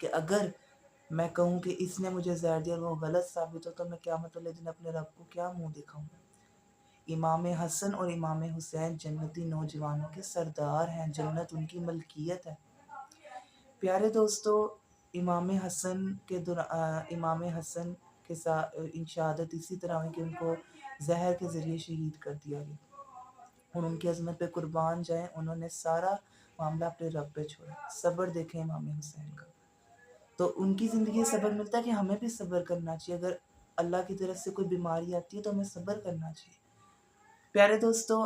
کہ اگر میں کہوں کہ اس نے مجھے زہر دیا اور وہ غلط ثابت ہو تو میں قیامت والے دن اپنے رب کو کیا منہ دکھاؤں گا۔ امام حسن اور امام حسین جنتی نوجوانوں کے سردار ہیں، جنت ان کی ملکیت ہے۔ پیارے دوستو، امام حسن کے ساتھ شہادت اسی طرح ہوئی کہ ان کو زہر کے ذریعے شہید کر دیا گیا، اور ان کی عظمت پہ قربان جائیں، انہوں نے سارا معاملہ اپنے رب پہ چھوڑا۔ صبر دیکھیں امام حسین کا، تو ان کی زندگی سے صبر ملتا ہے کہ ہمیں بھی صبر کرنا چاہیے۔ اگر اللہ کی طرف سے کوئی بیماری آتی ہے تو ہمیں صبر کرنا چاہیے۔ پیارے دوستو،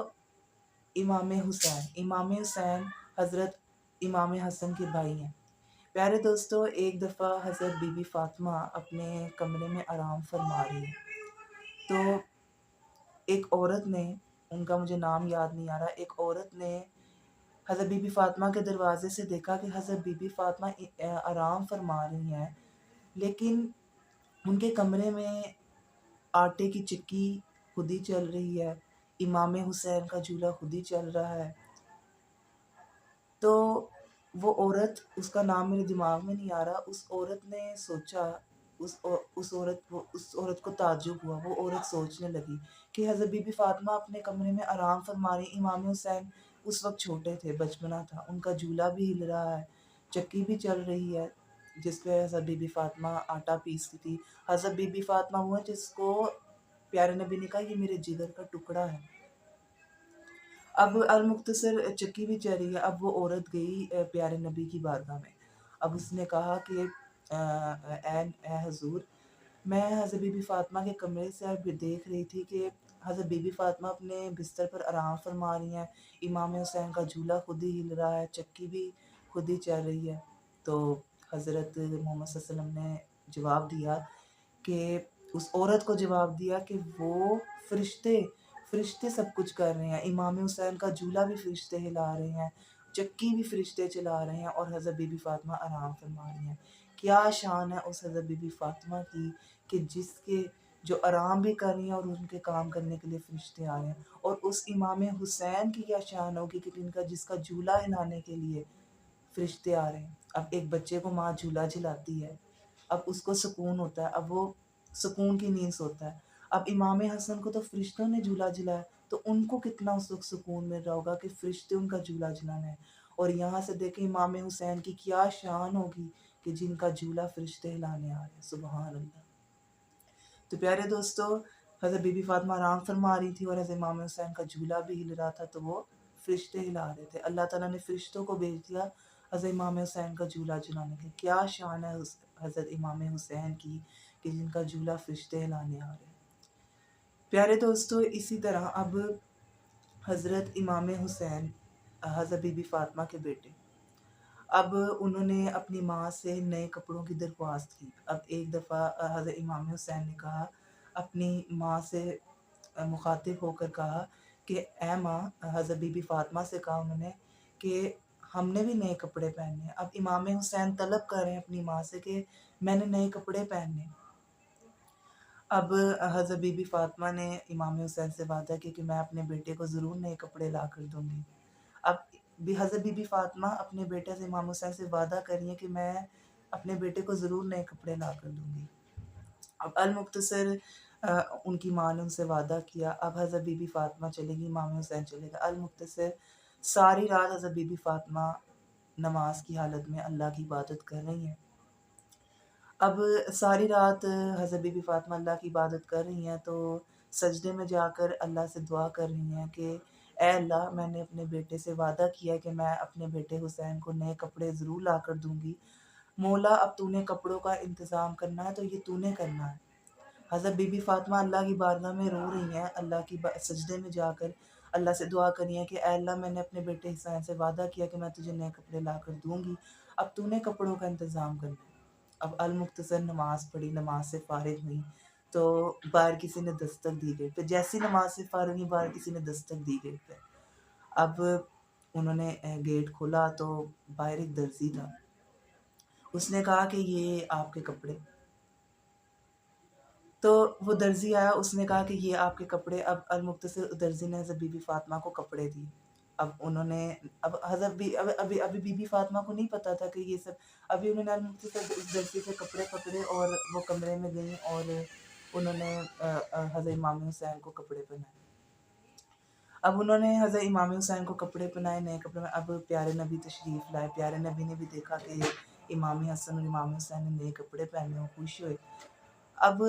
امام حسین حضرت امام حسن کے بھائی ہیں۔ پیارے دوستو، ایک دفعہ حضرت بی بی فاطمہ اپنے کمرے میں آرام فرما رہی ہے، تو ایک عورت نے، ان کا مجھے نام یاد نہیں آ رہا، ایک عورت نے حضرت بی بی فاطمہ کے دروازے سے دیکھا کہ حضرت بی بی فاطمہ آرام فرما رہی ہیں، لیکن ان کے کمرے میں آٹے کی چکی خود ہی چل رہی ہے، امام حسین کا جھولا خود ہی چل رہا ہے۔ تو وہ عورت، اس کا نام میرے دماغ میں نہیں آ رہا، اس عورت نے سوچا، اس عورت کو تعجب ہوا، وہ عورت سوچنے لگی کہ حضرت بی بی فاطمہ اپنے کمرے میں آرام فرما رہی، امام حسین اس وقت چھوٹے تھے، بچپنا تھا، ان کا جھولا بھی ہل رہا ہے، چکی بھی چل رہی ہے جس پہ حضرت بی بی فاطمہ آٹا پیستی تھی۔ حضرت بی بی فاطمہ وہ ہے جس کو پیارے نبی نے کہا یہ میرے جگر کا ٹکڑا ہے۔ اب المختصر چکی بھی چل رہی ہے۔ اب وہ عورت گئی پیارے نبی کی بارگاہ میں، اب اس نے کہا کہ اے حضور، میں حضرت بی بی فاطمہ کے کمرے سے اب دیکھ رہی تھی کہ حضرت بی بی فاطمہ اپنے بستر پر آرام فرما رہی ہیں، امام حسین کا جھولا خود ہی ہل رہا ہے، چکی بھی خود ہی چل رہی ہے۔ تو حضرت محمد صلی اللہ علیہ وسلم نے جواب دیا کہ اس عورت کو جواب دیا کہ وہ فرشتے سب کچھ کر رہے ہیں، امام حسین کا جھولا بھی فرشتے ہلا رہے ہیں، چکی بھی فرشتے چلا رہے ہیں، اور حضرت بی بی فاطمہ آرام فرما رہی ہیں۔ کیا شان ہے اس حضرت بی بی فاطمہ کی کہ جس کے جو آرام بھی کر رہی ہیں اور ان کے کام کرنے کے لیے فرشتے آ رہے ہیں، اور اس امام حسین کی کیا شان ہوگی کہ جس کا جھولا ہلانے کے لیے فرشتے آ رہے ہیں۔ اب ایک بچے کو ماں جھولا جھلاتی ہے، اب اس کو سکون ہوتا ہے، اب وہ سکون کی نیند سوتا ہے۔ اب امام حسن کو تو فرشتوں نے جھولا جھلایا، تو ان کو کتنا اس وقت سکون مل رہا ہوگا کہ فرشتے ان کا جھولا جھلانا ہے۔ اور یہاں سے دیکھیں امام حسین کی کیا شان ہوگی کہ جن کا جھولا فرشتے ہلانے آ رہے ہیں، سبحان اللہ۔ تو پیارے دوستو، حضرت بی بی فاطمہ آرام فرما رہی تھی اور حضرت امام حسین کا جھولا بھی ہل رہا تھا، تو وہ فرشتے ہلا رہے تھے۔ اللہ تعالیٰ نے فرشتوں کو بھیج دیا حضرت امام حسین کا جھولا جھلانے کے۔ کیا شان ہے حضرت امام حسین کی کہ جن کا جھولا فرشتے ہلانے آ رہے ہیں۔ پیارے دوستو، اسی طرح اب حضرت امام حسین حضرت بی بی فاطمہ کے بیٹے، اب انہوں نے اپنی ماں سے نئے کپڑوں کی درخواست کی۔ اب ایک دفعہ حضرت امام حسین نے کہا، اپنی ماں سے مخاطب ہو کر کہا کہ اے ماں، حضرت بی بی فاطمہ سے کہا انہوں نے کہ ہم نے بھی نئے کپڑے پہننے ہیں۔ اب امام حسین طلب کر رہے ہیں اپنی ماں سے کہ میں نے نئے کپڑے پہننے۔ اب حضرت بی بی فاطمہ نے امام حسین سے وعدہ کیا کہ میں اپنے بیٹے کو ضرور نئے کپڑے لا کر دوں گی۔ اب حضرت بی بی فاطمہ اپنے بیٹے سے امام حسین سے وعدہ کر رہی ہیں کہ میں اپنے بیٹے کو ضرور نئے کپڑے لا کر دوں گی۔ اب المختصر ان کی ماں نے ان سے وعدہ کیا۔ اب حضرت بی بی فاطمہ چلے گی، امام حسین چلے گا۔ المختصر ساری رات حضرت بی بی فاطمہ نماز کی حالت میں اللہ کی عبادت کر رہی ہیں۔ اب ساری رات حضرت بی بی فاطمہ اللہ کی عبادت کر رہی ہیں، تو سجدے میں جا کر اللہ سے دعا کر رہی ہیں کہ اے اللہ، میں نے اپنے بیٹے سے وعدہ کیا کہ میں اپنے بیٹے حسین کو نئے کپڑے ضرور لا کر دوں گی۔ مولا، اب تو نے کپڑوں کا انتظام کرنا ہے، تو یہ تو نے کرنا ہے۔ حضرت بی بی فاطمہ اللہ کی بارگاہ میں رو رہی ہیں، اللہ کی سجدے میں جا کر اللہ سے دعا کری ہیں کہ اے اللہ، میں نے اپنے بیٹے حسین سے وعدہ کیا کہ میں تجھے نئے کپڑے لا کر دوں گی، اب تو نے کپڑوں کا انتظام کرنا ہے۔ اب المختصر نماز پڑھی، نماز سے فارغ ہوئی تو باہر کسی نے دستک دی گئی، پھر جیسی نماز سے فارغ ہوئی باہر کسی نے دستک دی گئی۔ پھر اب انہوں نے گیٹ کھولا تو باہر ایک درزی تھا، اس نے کہا کہ یہ آپ کے کپڑے، تو وہ درزی آیا، اس نے کہا کہ یہ آپ کے کپڑے۔ اب المختصر درزی نے حضرت بی بی فاطمہ کو کپڑے دیے۔ اب انہوں نے اب حضرت بھی ابھی بی بی فاطمہ کو نہیں پتہ تھا کہ یہ سب. ابھی انہوں نے المفتی سے اس درسی سے کپڑے پکڑے اور وہ کمرے میں گئیں اور انہوں نے حضرت امام حسین کو کپڑے پہنائے. اب انہوں نے حضرت امام حسین کو کپڑے پہنائے، نئے کپڑے میں. اب پیارے نبی تشریف لائے. پیارے نبی نے بھی دیکھا کہ امام حسن اور امام حسین نے نئے کپڑے پہنے ہو، خوش ہوئے. اب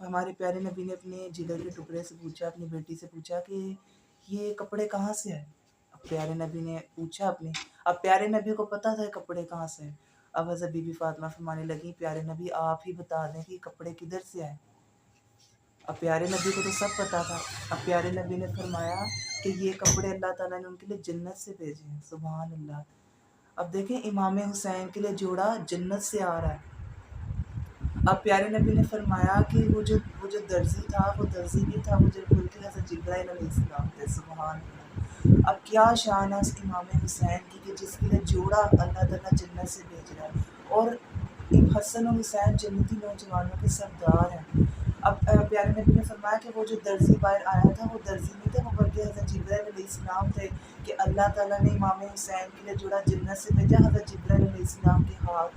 ہمارے پیارے نبی نے اپنے جگر کے ٹکڑے سے پوچھا، اپنی بیٹی سے پوچھا کہ یہ کپڑے کہاں سے آئے. اب پیارے نبی نے پوچھا اب پیارے نبی کو پتا تھا کپڑے کہاں سے ہیں. اب حضرت بی بی فاطمہ فرمانے لگی پیارے نبی آپ ہی بتا دیں کہ کپڑے کدھر سے آئے. اب پیارے نبی کو تو سب پتا تھا. اب پیارے نبی نے فرمایا کہ یہ کپڑے اللہ تعالیٰ نے ان کے لیے جنت سے بھیجے ہیں. سبحان اللہ. اب دیکھیں امام حسین کے لیے جوڑا جنت سے آ رہا ہے. اب پیارے نبی نے فرمایا کہ وہ جو درزی تھا وہ درزی بھی تھا، وہ جو بلکہ حضرت جبرائیل علیہ السلام تھے. سبحان اللہ. اب کیا شان ہے اس امام حسین کی کہ جس کے لیے جوڑا اللہ تعالیٰ جنت سے بھیج رہا ہے، اور حسن اور حسین جنتی نوجوانوں کے سردار ہیں. اب پیارے نبی نے فرمایا کہ وہ جو درزی باہر آیا تھا وہ درزی نہیں تھا، وہ بلکہ حضرت جبرائیل علیہ السلام تھے کہ اللہ تعالیٰ نے امام حسین کے لیے جوڑا جنت سے بھیجا حضرت جبرائیل علیہ السلام کے ہاتھ.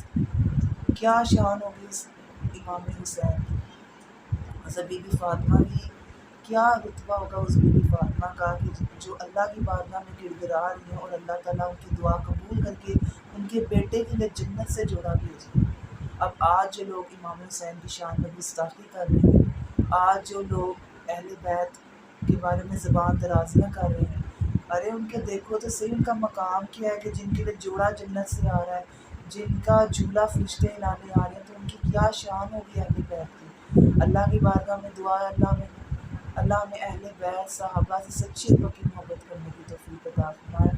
کیا شان ہوگی اس امام حسین کی. حضرت بی بی فاطمہ کی کیا رتبہ ہوگا اس بی بی فاطمہ کا کہ جو اللہ کی بارگاہ میں گڑ گڑا رہی ہیں اور اللہ تعالیٰ ان کی دعا قبول کر کے ان کے بیٹے کے لیے جنت سے جوڑا بھیجے. اب آج جو لوگ امام حسین کی شان میں گستاخی کر رہے ہیں، آج جو لوگ اہل بیت کے بارے میں زبان درازیاں کر رہے ہیں، ارے ان کے دیکھو تو صحیح ان کا مقام کیا ہے کہ جن کے لیے جوڑا جنت سے آ رہا ہے، جن کا جھولا فرشتے لانے آ رہے ہیں، تو ان کی کیا شان ہوگی اہل بیت کی. اللہ کی بارگاہ میں دعا ہے اللہ ہمیں اہل بیت صحابہ سے سچی پکی محبت کرنے کی توفیق عطا فرمائے.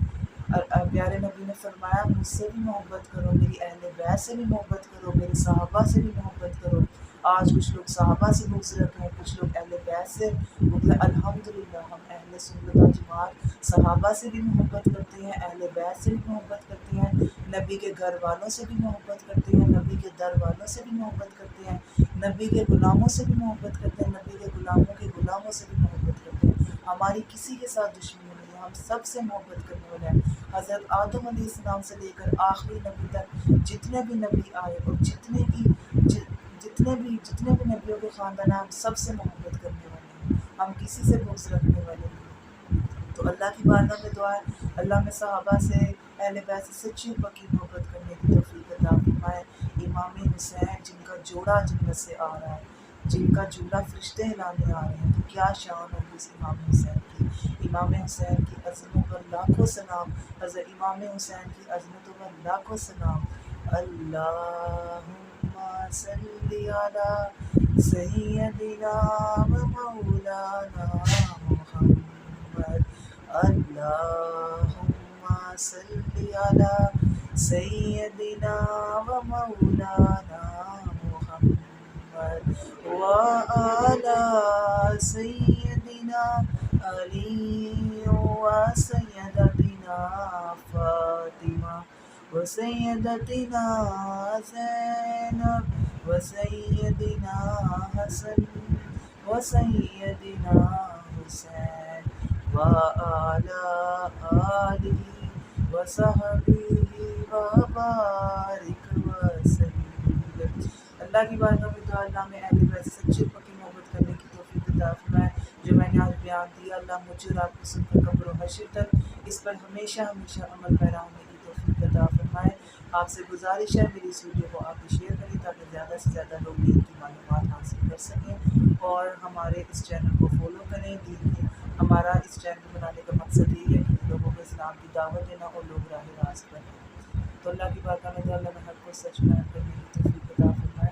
اور پیارے نبی نے فرمایا مجھ سے بھی محبت کرو، میری اہل بیت سے بھی محبت کرو، میرے صحابہ سے بھی محبت کرو. آج کچھ لوگ صحابہ سے بغض رکھتے ہیں، کچھ لوگ اہل بیت سے بغض. الحمدللہ ہم اہل سنت و جماعت صحابہ سے بھی محبت کرتے ہیں، اہل بیت سے بھی محبت کرتے ہیں، نبی کے گھر والوں سے بھی محبت کرتے ہیں، نبی کے در والوں سے بھی محبت کرتے ہیں، نبی کے غلاموں سے بھی محبت کرتے ہیں، نبی کے غلاموں کے غلاموں سے بھی محبت کرتے ہیں. ہماری کسی کے ساتھ دشمنی نہیں ہے، ہم سب سے محبت کرنے والے ہیں. حضرت آدم علیہ السلام سے لے کر آخری نبی تک جتنے بھی نبی آئے اور جتنے بھی نبیوں کے خاندان ہیں، ہم سب سے محبت کرنے والے ہیں، ہم کسی سے بغض رکھنے والے نہیں. تو اللہ کی بارگاہ میں دعا ہے اللہ میں صحابہ سے اہل بیت سے سچی پکی محبت کرنے کی توفیق عطا فرمائے. امام حسین جن کا جوڑا جنت سے آ رہا ہے، جن کا جھولا فرشتے لانے آ رہے ہیں، تو کیا شان ہوگی اس امام حسین کی. امام حسین کی عظمتوں پر لاکھوں سلام، حضرت امام حسین کی عظمتوں پر لاکھوں سلام. اللہم صلی علی سیدنا و مولانا محمد. اللہم صلی علی سیدنا و مولانا محمد وعلی سیدنا علی و سیدتنا فاطمہ و سیدتنا زینب و سیدنا حسن و سیدنا حسین وعلی آلہ و صحبہ و بارک وسلم. اللہ کی بارگاہ میں دعا اللہ میں اہل بیت سے سچی پکی محبت کرنے کی توفیق عطا فرمائے. جو میں نے آج بیان دیا اللہ مجھے اور آپ کو سن کر قبر و حشر تک اس پر ہمیشہ عمل پیرا ہونے کی توفیق عطا فرمائے. آپ سے گزارش ہے میری اس ویڈیو کو آپ شیئر کریں تاکہ زیادہ سے زیادہ لوگ دین کی معلومات حاصل کر سکیں، اور ہمارے اس چینل کو فالو کریں. ہمارا اس چینل بنانے کا مقصد یہ ہے کہ لوگوں کو اسلام کی دعوت دینا اور لوگ راہ راست پر ہیں. تو اللہ کی بارگاہ میں اللہ میں ہر کو سچ بیان کرنے کی توفیق عطا فرمائے.